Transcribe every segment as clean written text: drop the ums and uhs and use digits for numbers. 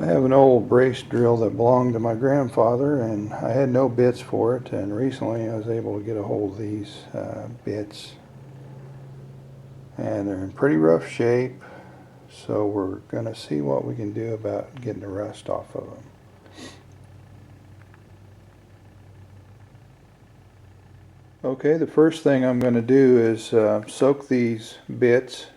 I have an old brace drill that belonged to my grandfather, and I had no bits for it, and recently I was able to get a hold of these bits, and they're in pretty rough shape, so we're going to see what we can do about getting the rust off of them. Okay, the first thing I'm going to do is soak these bits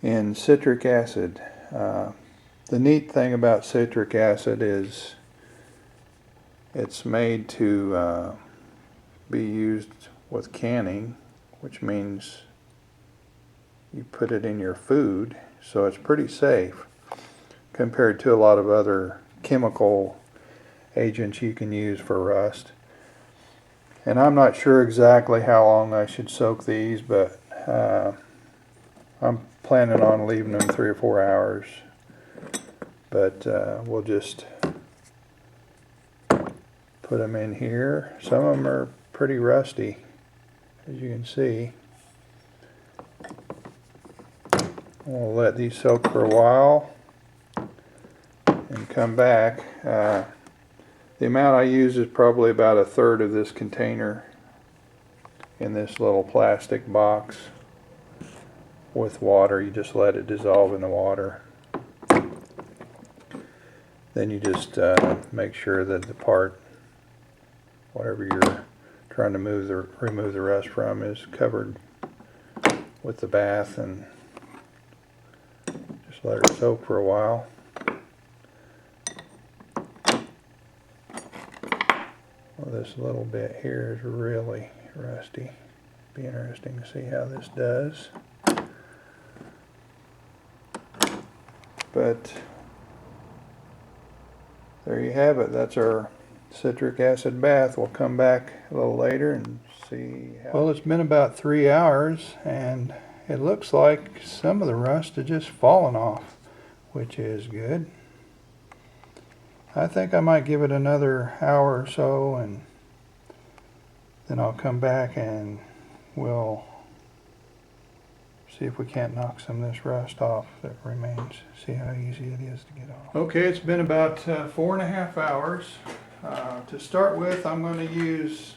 in citric acid. The neat thing about citric acid is it's made to be used with canning, which means you put it in your food, so it's pretty safe compared to a lot of other chemical agents you can use for rust. And I'm not sure exactly how long I should soak these, but I'm planning on leaving them 3 or 4 hours. But we'll just put them in here. Some of them are pretty rusty, as you can see. We'll let these soak for a while and come back. The amount I use is probably about 1/3 of this container in this little plastic box with water. You just let it dissolve in the water. Then you just make sure that the part, whatever you're trying to remove the rust from, is covered with the bath, and just let it soak for a while. Well, this little bit here is really rusty. Be interesting to see how this does. But there you have it. That's our citric acid bath. We'll come back a little later and see how. Well, it's been about 3 hours, and it looks like some of the rust has just fallen off, which is good. I think I might give it another hour or so, and then I'll come back and we'll see if we can't knock some of this rust off that remains. See how easy it is to get off. Okay, it's been about 4.5 hours. To start with, I'm going to use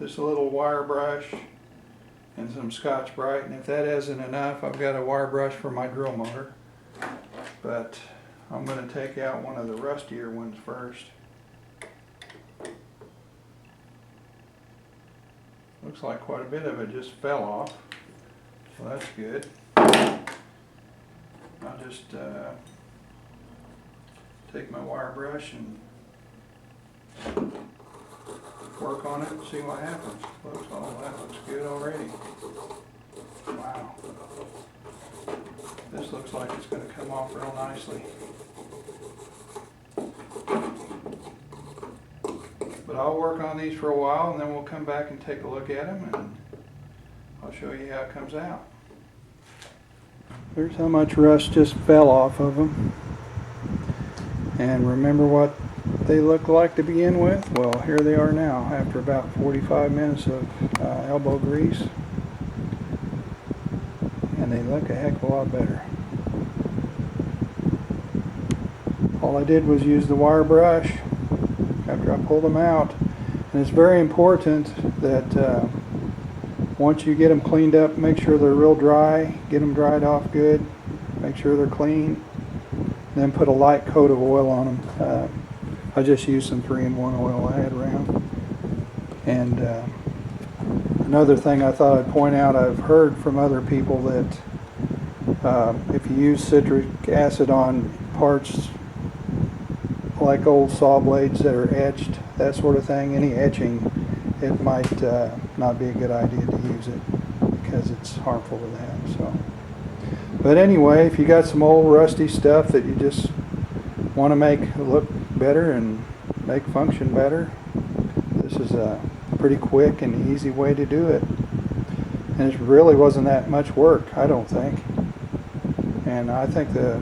this little wire brush and some Scotch-Brite, and if that isn't enough, I've got a wire brush for my drill motor. But I'm going to take out one of the rustier ones first. Looks like quite a bit of it just fell off, so that's good. I'll just take my wire brush and work on it and see what happens. Oh, that looks good already. Wow. This looks like it's going to come off real nicely. But I'll work on these for a while, and then we'll come back and take a look at them, and I'll show you how it comes out. There's how much rust just fell off of them. And remember what they look like to begin with? Well, here they are now after about 45 minutes of elbow grease. And they look a heck of a lot better. All I did was use the wire brush after I pulled them out. And it's very important that once you get them cleaned up, make sure they're real dry, get them dried off good, make sure they're clean, then put a light coat of oil on them. I just used some 3-in-1 oil I had around. And another thing I thought I'd point out, I've heard from other people that if you use citric acid on parts like old saw blades that are etched, that sort of thing, any etching, it might not be a good idea to use it because it's harmful to that. So, but anyway, if you got some old rusty stuff that you just want to make look better and make function better, this is a pretty quick and easy way to do it. And it really wasn't that much work, I don't think. And I think the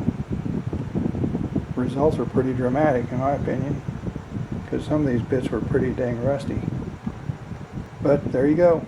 results are pretty dramatic in my opinion, because some of these bits were pretty dang rusty. But there you go.